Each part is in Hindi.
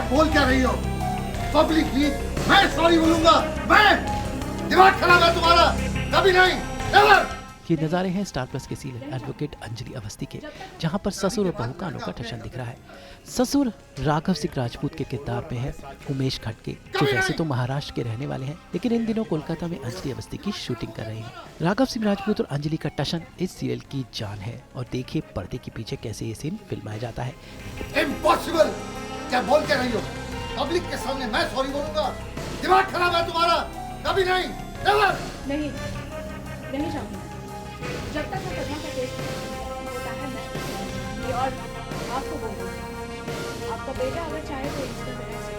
बोल क्या रही हो? पब्लिकली मैं सॉरी बोलूंगा? मैं? दिमाग खराब है तुम्हारा? कभी नहीं, नेवर। ये नज़ारे हैं स्टार प्लस के सीरियल एडवोकेट अंजलि अवस्थी के, जहां पर ससुर और बहू का अनोखा टशन दिख रहा है। ससुर राघव सिंह राजपूत के किरदार में है उमेश खटके, जो वैसे तो महाराष्ट्र के रहने वाले हैं, लेकिन इन दिनों कोलकाता में अंजलि अवस्थी की शूटिंग कर रहे हैं। राघव सिंह राजपूत और अंजलि का टशन इस सीरियल की जान है, और देखिए पर्दे के पीछे कैसे ये सीन फिल्माया जाता है। इम्पॉसिबल! क्या बोल क्या रही हो? पब्लिक के सामने मैं सॉरी बोलूंगा? दिमाग खराब है तुम्हारा? कभी नहीं, नेवर। नहीं चाहूँगी। जब तक वो पद्मा का केस होता है मैं ये और आपको बोलूँगी, आपका बेटा अगर चाहे तो इंस्टेंट अरेस्ट,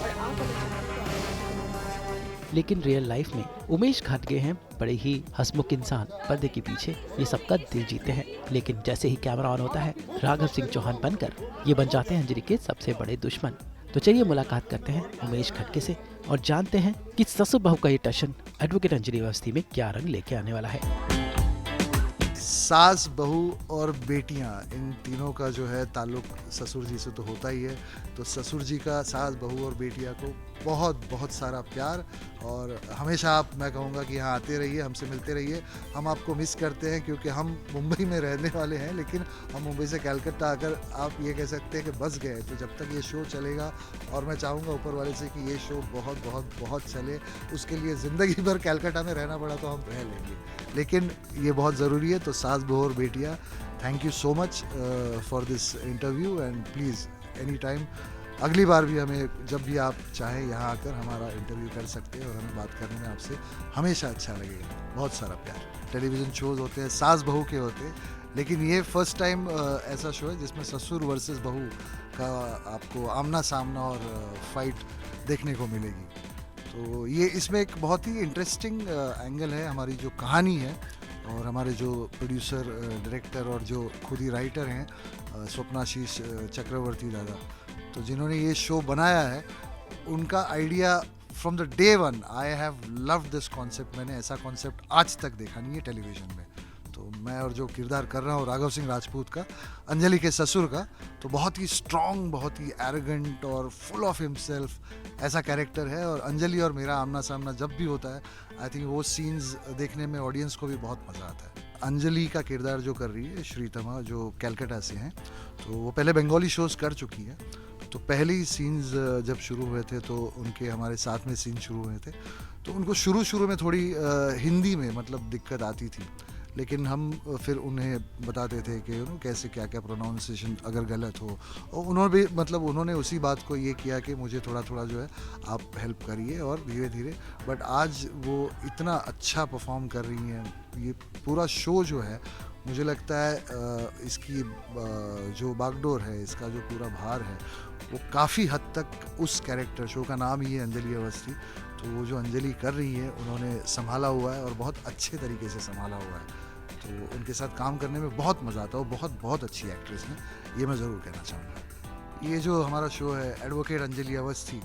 और आप अगर चाहे तो लेकिन रियल लाइफ में उमेश खटके हैं बड़े ही हंसमुख इंसान, पर्दे के पीछे ये सबका दिल जीते हैं, लेकिन जैसे ही कैमरा ऑन होता है राघव सिंह चौहान बनकर ये बन जाते हैं अंजलि के सबसे बड़े दुश्मन। तो चलिए मुलाकात करते हैं उमेश खटके से और जानते हैं कि ससुर बहू का ये टशन एडवोकेट अंजलि अवस्थी में क्या रंग लेके आने वाला है। सास, बहू और बेटियां, इन तीनों का जो है ताल्लुक ससुर जी से तो होता ही है। तो ससुर जी का सास, बहू और बेटियां को बहुत बहुत सारा प्यार, और हमेशा आप, मैं कहूँगा कि यहाँ आते रहिए, हमसे मिलते रहिए। हम आपको मिस करते हैं क्योंकि हम मुंबई में रहने वाले हैं, लेकिन हम मुंबई से कलकत्ता आकर आप ये कह सकते हैं कि बस गए। तो जब तक ये शो चलेगा, और मैं चाहूँगा ऊपर वाले से कि ये शो बहुत बहुत बहुत चले, उसके लिए ज़िंदगी भर कलकत्ता में रहना पड़ा तो हम रह लेंगे, लेकिन ये बहुत ज़रूरी है। तो सास, बहू और बेटियाँ, thank you so much for this interview, and please any time, अगली बार भी हमें जब भी आप चाहें यहाँ आकर हमारा इंटरव्यू कर सकते हैं, और हमें बात करने में आपसे हमेशा अच्छा लगेगा। बहुत सारा प्यार। टेलीविज़न शोज़ होते हैं, सास बहू के होते हैं, लेकिन ये फर्स्ट टाइम ऐसा शो है जिसमें ससुर वर्सेस बहू का आपको आमना सामना और फाइट देखने को मिलेगी। तो ये इसमें एक बहुत ही इंटरेस्टिंग एंगल है हमारी जो कहानी है, और हमारे जो प्रोड्यूसर, डायरेक्टर और जो खुद ही राइटर हैं स्वप्नाशीष चक्रवर्ती दादा, तो जिन्होंने ये शो बनाया है, उनका idea from the day one, I have loved this concept. मैंने ऐसा कॉन्सेप्ट आज तक देखा नहीं है टेलीविज़न में। तो मैं और जो किरदार कर रहा हूँ राघव सिंह राजपूत का, अंजलि के ससुर का, तो बहुत ही स्ट्रॉन्ग, बहुत ही एरोगेंट और फुल ऑफ हिमसेल्फ ऐसा कैरेक्टर है। और अंजलि और मेरा आमना सामना जब भी होता है, आई थिंक वो सीन्स देखने में ऑडियंस को भी बहुत मज़ा आता है। अंजलि का किरदार जो कर रही है श्रीतमा, जो कलकत्ता से हैं, तो वो पहले बंगाली शोज़ कर चुकी है। तो पहले ही सीन्स जब शुरू हुए थे, तो उनके हमारे साथ में सीन शुरू हुए थे, तो उनको शुरू में थोड़ी हिंदी में मतलब दिक्कत आती थी, लेकिन हम फिर उन्हें बताते थे कि कैसे क्या क्या प्रोनाउंसिएशन अगर गलत हो, और उन्होंने उसी बात को ये किया कि मुझे थोड़ा थोड़ा जो है आप हेल्प करिए, और धीरे धीरे, बट आज वो इतना अच्छा परफॉर्म कर रही हैं। ये पूरा शो जो है, मुझे लगता है इसकी जो बागडोर है, इसका जो पूरा भार है, वो काफ़ी हद तक उस कैरेक्टर, शो का नाम ही है अंजलि अवस्थी, तो वो जो अंजलि कर रही है उन्होंने संभाला हुआ है, और बहुत अच्छे तरीके से संभाला हुआ है। तो उनके साथ काम करने में बहुत मज़ा आता है, वो बहुत बहुत अच्छी एक्ट्रेस हैं, ये मैं ज़रूर कहना चाहूँगा। ये जो हमारा शो है एडवोकेट अंजलि अवस्थी,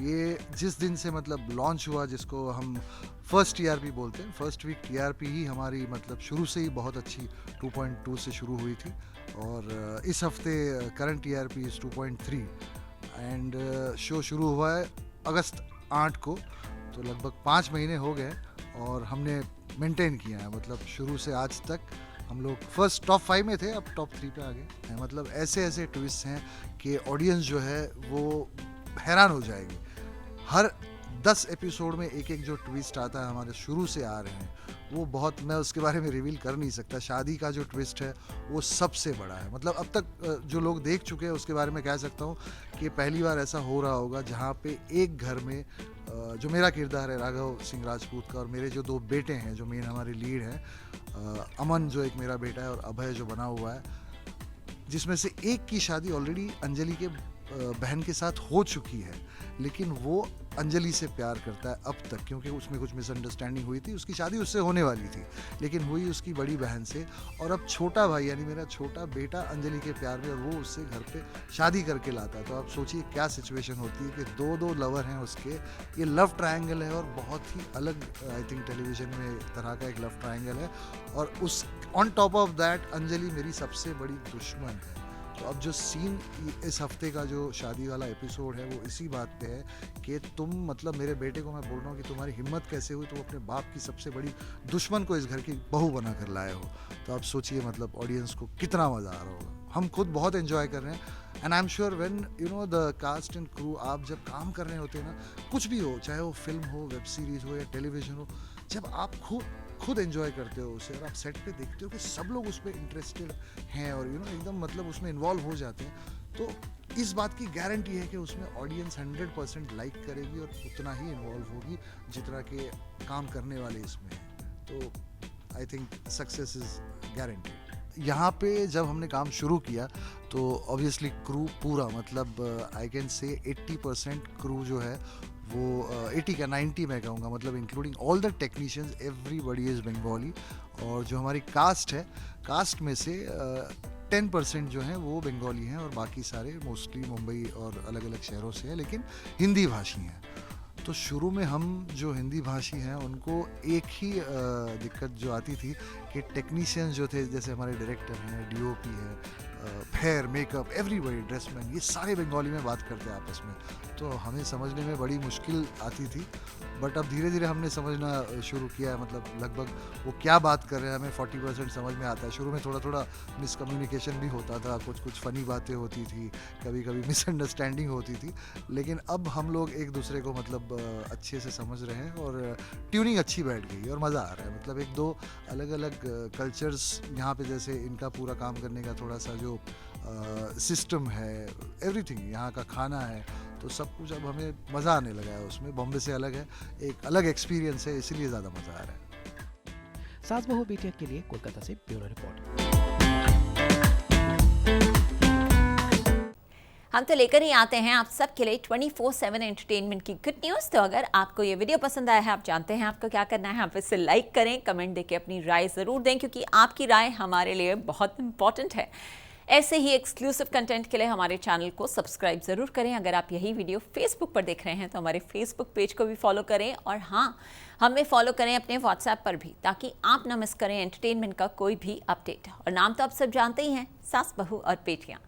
ये जिस दिन से मतलब लॉन्च हुआ, जिसको हम फर्स्ट टीआरपी बोलते हैं, फर्स्ट वीक टीआरपी ही हमारी मतलब शुरू से ही बहुत अच्छी 2.2 से शुरू हुई थी, और इस हफ्ते current TRP is 2.3, and show शुरू हुआ है अगस्त 8 को, तो लगभग 5 महीने हो गए, और हमने मेंटेन किया है, मतलब शुरू से आज तक हम लोग फर्स्ट टॉप 5 में थे, अब टॉप 3 पे आ गए हैं। मतलब ऐसे ऐसे ट्विस्ट हैं कि ऑडियंस जो है वो हैरान हो जाएगी। हर 10 एपिसोड में एक एक जो ट्विस्ट आता है, हमारे शुरू से आ रहे हैं, वो बहुत, मैं उसके बारे में रिवील कर नहीं सकता। शादी का जो ट्विस्ट है वो सबसे बड़ा है, मतलब अब तक जो लोग देख चुके हैं उसके बारे में कह सकता हूँ कि पहली बार ऐसा हो रहा होगा जहाँ पे एक घर में जो मेरा किरदार है राघव सिंह राजपूत का, और मेरे जो 2 बेटे हैं जो मेन हमारे लीड हैं, अमन जो एक मेरा बेटा है, और अभय जो बना हुआ है, जिसमें से एक की शादी ऑलरेडी अंजलि के बहन के साथ हो चुकी है, लेकिन वो अंजलि से प्यार करता है अब तक, क्योंकि उसमें कुछ मिसअंडरस्टैंडिंग हुई थी। उसकी शादी उससे होने वाली थी, लेकिन हुई उसकी बड़ी बहन से, और अब छोटा भाई यानी मेरा छोटा बेटा अंजलि के प्यार में, और वो उससे घर पे शादी करके लाता है। तो आप सोचिए क्या सिचुएशन होती है कि 2 लवर हैं उसके, ये लव ट्रायंगल है, और बहुत ही अलग, आई थिंक टेलीविज़न में तरह का एक लव ट्रायंगल है। और उस on top of that Anjali मेरी सबसे बड़ी दुश्मन है। तो अब जो सीन इस हफ्ते का जो शादी वाला एपिसोड है वो इसी बात पे है कि तुम मतलब मेरे बेटे को मैं बोल रहा हूँ कि तुम्हारी हिम्मत कैसे हुई, तुम अपने बाप की सबसे बड़ी दुश्मन को इस घर की बहू बना कर लाए हो। तो आप सोचिए मतलब ऑडियंस को कितना मज़ा आ रहा होगा। हम खुद बहुत एंजॉय कर रहे हैं and I am sure when you know the cast and crew, आप जब काम कर रहे होते हैं ना, कुछ भी हो, चाहे वो फिल्म हो, वेब सीरीज़ हो या टेलीविजन हो, जब आप खुद एंजॉय करते हो उसे और आप सेट पे देखते हो कि सब लोग उसमें इंटरेस्टेड हैं और यू नो एकदम मतलब उसमें इन्वॉल्व हो जाते हैं, तो इस बात की गारंटी है कि उसमें ऑडियंस 100% लाइक करेगी और उतना ही इन्वॉल्व होगी जितना कि काम करने वाले इसमें हैं। तो I think success is guaranteed. यहाँ पे जब हमने काम शुरू किया तो ऑब्वियसली क्रू पूरा मतलब आई कैन से 80% क्रू जो है वो 80 का 90 मैं कहूँगा, मतलब including all the technicians, everybody is Bengali. और जो हमारी कास्ट है, कास्ट में से 10% जो हैं वो बंगाली हैं और बाकी सारे मोस्टली मुंबई और अलग अलग शहरों से हैं, लेकिन हिंदी भाषी हैं। तो शुरू में हम जो हिंदी भाषी हैं उनको एक ही दिक्कत जो आती थी कि टेक्नीशियंस जो थे, जैसे हमारे डायरेक्टर हैं, डीओपी है, हेयर, मेकअप, एवरीबॉडी, ड्रेसमैन, ये सारे बंगाली में बात करते हैं आपस में, तो हमें समझने में बड़ी मुश्किल आती थी। बट अब धीरे धीरे हमने समझना शुरू किया है, मतलब लगभग वो क्या बात कर रहे हैं हमें 40% समझ में आता है। शुरू में थोड़ा थोड़ा मिसकम्युनिकेशन भी होता था, कुछ फ़नी बातें होती थी, कभी कभी मिसअंडरस्टैंडिंग होती थी, लेकिन अब हम लोग एक दूसरे को मतलब अच्छे से समझ रहे हैं और ट्यूनिंग अच्छी बैठ गई है और मज़ा आ रहा है। मतलब एक दो अलग अलग कल्चर्स यहाँ पे, जैसे इनका पूरा काम करने का थोड़ा सा जो सिस्टम है, एवरीथिंग, यहाँ का खाना है, तो सब कुछ अब हमें मज़ा आने लगा है उसमें। बॉम्बे से अलग है, एक अलग एक्सपीरियंस है, इसीलिए ज़्यादा मज़ा आ रहा है। सास बहू बेटिया के लिए कोलकाता से ब्यूरो रिपोर्ट। हम तो लेकर ही आते हैं आप सबके लिए 24/7 एंटरटेनमेंट की गुड न्यूज़। तो अगर आपको ये वीडियो पसंद आया है, आप जानते हैं आपको क्या करना है, आप इसे लाइक करें, कमेंट देके अपनी राय ज़रूर दें, क्योंकि आपकी राय हमारे लिए बहुत इंपॉर्टेंट है। ऐसे ही एक्सक्लूसिव कंटेंट के लिए हमारे चैनल को सब्सक्राइब ज़रूर करें। अगर आप यही वीडियो फेसबुक पर देख रहे हैं तो हमारे फेसबुक पेज को भी फॉलो करें, और हाँ, हमें फॉलो करें अपने व्हाट्सएप पर भी, ताकि आप ना मिस करें एंटरटेनमेंट का कोई भी अपडेट। और नाम तो आप सब जानते ही हैं, सास बहू और बेटियाँ।